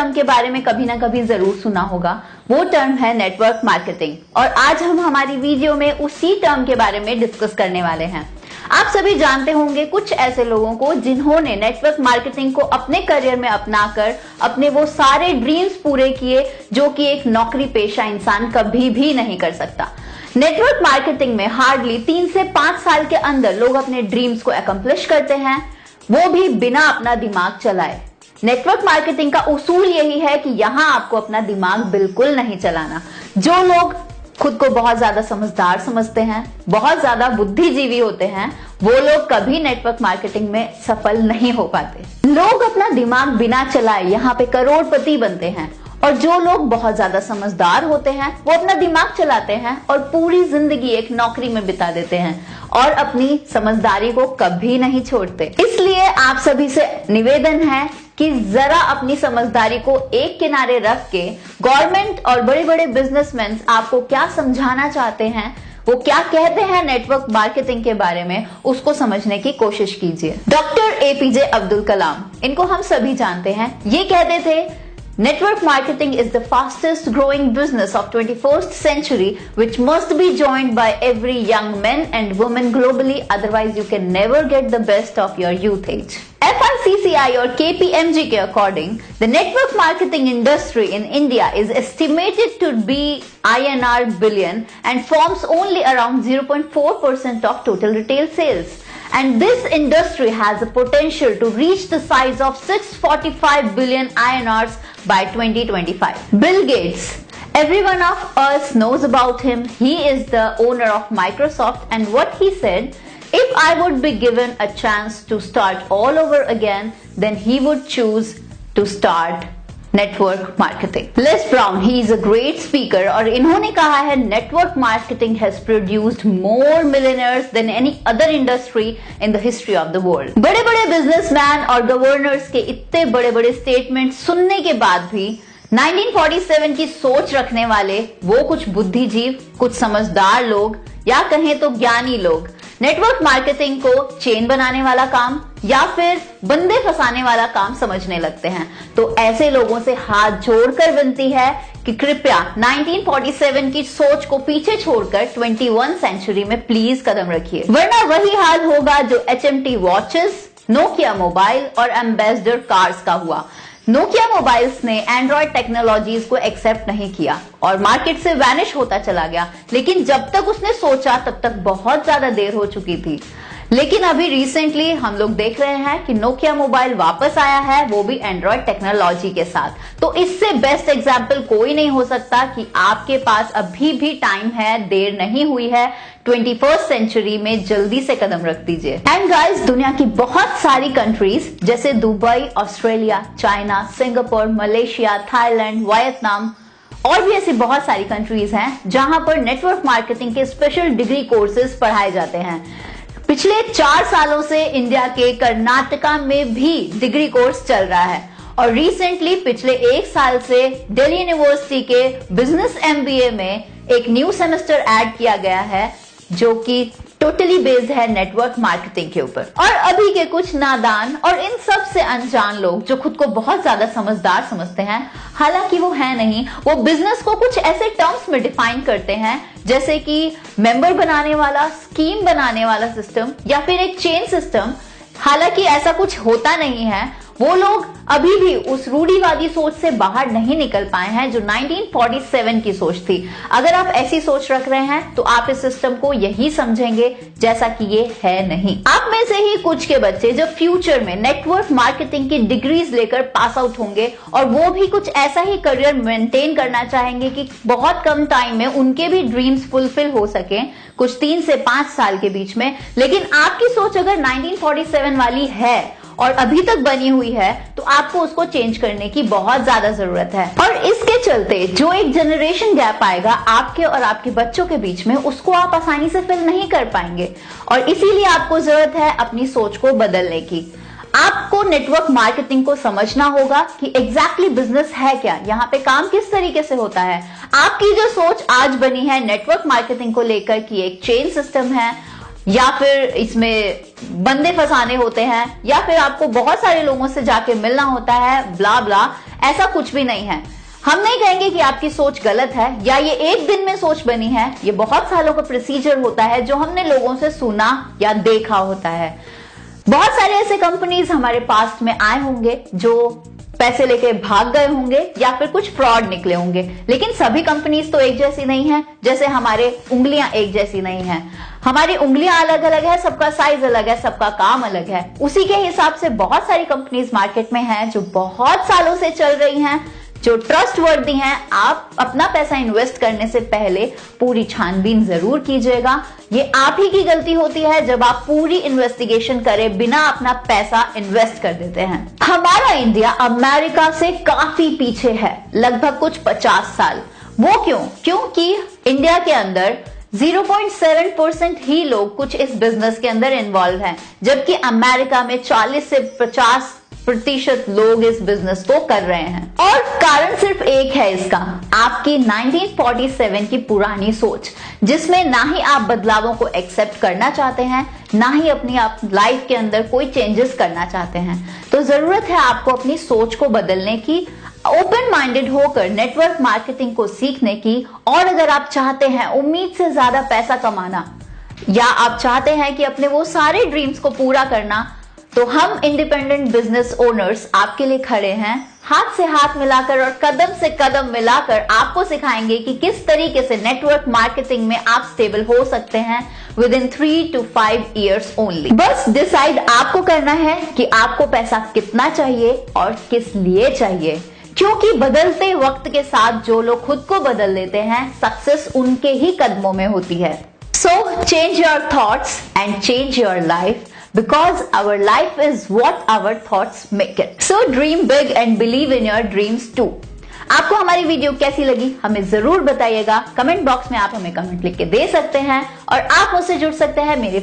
Term के बारे में कभी ना कभी जरूर सुना होगा। वो टर्म है नेटवर्क मार्केटिंग और आज हम हमारी वीडियो में उसी टर्म के बारे में डिस्कस करने वाले हैं। आप सभी जानते होंगे कुछ ऐसे लोगों को जिन्होंने नेटवर्क मार्केटिंग को अपने करियर में अपनाकर अपने वो सारे ड्रीम्स पूरे किए जो कि एक नौकरी पेशा इंसान कभी भी नहीं कर सकता। नेटवर्क मार्केटिंग में हार्डली 3 से 5 साल के अंदर लोग अपने ड्रीम्स को अकम्प्लिश करते हैं, वो भी बिना अपना दिमाग चलाए। नेटवर्क मार्केटिंग का उसूल यही है कि यहां आपको अपना दिमाग बिल्कुल नहीं चलाना। जो लोग खुद को बहुत ज्यादा समझदार समझते हैं, बहुत ज्यादा बुद्धिजीवी होते हैं, वो लोग कभी नेटवर्क मार्केटिंग में सफल नहीं हो पाते। लोग अपना दिमाग बिना चलाए यहाँ पे करोड़पति बनते हैं और जो लोग बहुत ज्यादा समझदार होते हैं वो अपना दिमाग चलाते हैं और पूरी जिंदगी एक नौकरी में बिता देते हैं और अपनी समझदारी को कभी नहीं छोड़ते। इसलिए आप सभी से निवेदन है कि जरा अपनी समझदारी को एक किनारे रख के गवर्नमेंट और बड़े बड़े बिजनेसमैन आपको क्या समझाना चाहते हैं, वो क्या कहते हैं नेटवर्क मार्केटिंग के बारे में, उसको समझने की कोशिश कीजिए। डॉक्टर एपीजे अब्दुल कलाम, इनको हम सभी जानते हैं, ये कहते थे Network marketing is the fastest growing business of 21st century which must be joined by every young man and woman globally, otherwise you can never get the best of your youth age. FICCI or KPMG के according, the network marketing industry in India is estimated to be INR billion and forms only around 0.4% of total retail sales. And this industry has the potential to reach the size of 645 billion INRs by 2025. Bill Gates, everyone of us knows about him. He is the owner of Microsoft, and what he said, if I would be given a chance to start all over again, then he would choose to start network marketing. Les Brown, he is a great speaker और इन्होंने कहा है network marketing has produced more millionaires than any other industry in the history of the world। बड़े बड़े businessman और governors के इतने बड़े बड़े स्टेटमेंट सुनने के बाद भी 1947 की सोच रखने वाले वो कुछ बुद्धिजीव, कुछ समझदार लोग या कहें तो ज्ञानी लोग नेटवर्क मार्केटिंग को चेन बनाने वाला काम या फिर बंदे फंसाने वाला काम समझने लगते हैं। तो ऐसे लोगों से हाथ जोड़कर विनती है कि कृपया 1947 की सोच को पीछे छोड़कर 21 सेंचुरी में प्लीज कदम रखिए, वरना वही हाल होगा जो HMT वॉचेस, नोकिया मोबाइल और एम्बेसडर कार्स का हुआ। नोकिया मोबाइल्स ने एंड्रॉयड टेक्नोलॉजीज को एक्सेप्ट नहीं किया और मार्केट से वैनिश होता चला गया, लेकिन जब तक उसने सोचा तब तक बहुत ज्यादा देर हो चुकी थी। लेकिन अभी रिसेंटली हम लोग देख रहे हैं कि नोकिया मोबाइल वापस आया है, वो भी एंड्रॉयड टेक्नोलॉजी के साथ। तो इससे बेस्ट एग्जाम्पल कोई नहीं हो सकता कि आपके पास अभी भी टाइम है, देर नहीं हुई है। 21st सेंचुरी में जल्दी से कदम रख दीजिए। एंड गाइस, दुनिया की बहुत सारी कंट्रीज जैसे Dubai, Australia, China, Singapore, Malaysia, Thailand, Vietnam और भी ऐसी बहुत सारी कंट्रीज हैं जहां पर नेटवर्क मार्केटिंग के स्पेशल डिग्री कोर्सेज पढ़ाए जाते हैं। पिछले 4 सालों से इंडिया के कर्नाटका में भी डिग्री कोर्स चल रहा है और रिसेंटली पिछले 1 साल से दिल्ली यूनिवर्सिटी के बिजनेस MBA में एक न्यू सेमेस्टर ऐड किया गया है जो कि टोटली बेस्ड है नेटवर्क मार्केटिंग के ऊपर। और अभी के कुछ नादान और इन सब से अनजान लोग जो खुद को बहुत ज्यादा समझदार समझते हैं, हालांकि वो है नहीं, वो बिजनेस को कुछ ऐसे टर्म्स में डिफाइन करते हैं जैसे कि मेंबर बनाने वाला, स्कीम बनाने वाला सिस्टम या फिर एक चेन सिस्टम। हालांकि ऐसा कुछ होता नहीं है। वो लोग अभी भी उस रूढ़िवादी सोच से बाहर नहीं निकल पाए हैं जो 1947 की सोच थी। अगर आप ऐसी सोच रख रहे हैं तो आप इस सिस्टम को यही समझेंगे जैसा कि ये है नहीं। आप में से ही कुछ के बच्चे जो फ्यूचर में नेटवर्क मार्केटिंग की डिग्रीज लेकर पास आउट होंगे और वो भी कुछ ऐसा ही करियर मेंटेन करना चाहेंगे कि बहुत कम टाइम में उनके भी ड्रीम्स फुलफिल हो सके, कुछ 3 से 5 साल के बीच में। लेकिन आपकी सोच अगर 1947 वाली है और अभी तक बनी हुई है तो आपको उसको चेंज करने की बहुत ज्यादा जरूरत है। और इसके चलते जो एक जनरेशन गैप आएगा आपके और आपके बच्चों के बीच में, उसको आप आसानी से फिल नहीं कर पाएंगे और इसीलिए आपको जरूरत है अपनी सोच को बदलने की। आपको नेटवर्क मार्केटिंग को समझना होगा कि एग्जैक्टली बिजनेस है क्या, यहाँ पे काम किस तरीके से होता है। आपकी जो सोच आज बनी है नेटवर्क मार्केटिंग को लेकर कि एक चेन सिस्टम है या फिर इसमें बंदे फंसाने होते हैं या फिर आपको बहुत सारे लोगों से जाके मिलना होता है, ब्ला ब्ला, ऐसा कुछ भी नहीं है। हम नहीं कहेंगे कि आपकी सोच गलत है या ये एक दिन में सोच बनी है। ये बहुत सालों का प्रोसीजर होता है जो हमने लोगों से सुना या देखा होता है। बहुत सारे ऐसे कंपनीज हमारे पास्ट में आए होंगे जो पैसे लेके भाग गए होंगे या फिर कुछ फ्रॉड निकले होंगे, लेकिन सभी कंपनीज तो एक जैसी नहीं है। जैसे हमारे उंगलियां एक जैसी नहीं है, हमारी उंगलियां अलग अलग है, सबका साइज अलग है, सबका काम अलग है। उसी के हिसाब से बहुत सारी कंपनीज मार्केट में हैं जो बहुत सालों से चल रही हैं, जो ट्रस्टवर्दी हैं। आप अपना पैसा इन्वेस्ट करने से पहले पूरी छानबीन जरूर कीजिएगा। ये आप ही की गलती होती है जब आप पूरी इन्वेस्टिगेशन करे बिना अपना पैसा इन्वेस्ट कर देते हैं। हमारा इंडिया अमेरिका से काफी पीछे है, लगभग कुछ 50 साल। वो क्यों? क्योंकि इंडिया के अंदर 0.7% ही लोग कुछ इस बिजनेस के अंदर इन्वॉल्व हैं, जबकि अमेरिका में 40 से 50% लोग इस बिजनेस को कर रहे हैं। और कारण सिर्फ एक है इसका, आपकी 1947 की पुरानी सोच, जिसमें ना ही आप बदलावों को एक्सेप्ट करना चाहते हैं, ना ही अपनी आप लाइफ के अंदर कोई चेंजेस करना चाहते हैं। तो जरूरत है आपको अपनी सोच को बदलने की, ओपन माइंडेड होकर नेटवर्क मार्केटिंग को सीखने की। और अगर आप चाहते हैं उम्मीद से ज्यादा पैसा कमाना, या आप चाहते हैं कि अपने वो सारे ड्रीम्स को पूरा करना, तो हम इंडिपेंडेंट बिजनेस ओनर्स आपके लिए खड़े हैं। हाथ से हाथ मिलाकर और कदम से कदम मिलाकर आपको सिखाएंगे कि किस तरीके से नेटवर्क मार्केटिंग में आप स्टेबल हो सकते हैं with in 3 to 5 years only. बस डिसाइड आपको करना है कि आपको पैसा कितना चाहिए और किस लिए चाहिए, क्योंकि बदलते वक्त के साथ जो लोग खुद को बदल लेते हैं, सक्सेस उनके ही कदमों में होती है। So change your thoughts and change your life, because our life is what our thoughts make it. So dream big and believe in your dreams too. आपको हमारी वीडियो कैसी लगी हमें जरूर बताइएगा। कमेंट बॉक्स में आप हमें कमेंट लिख के दे सकते हैं और आप मुझसे जुड़ सकते हैं मेरे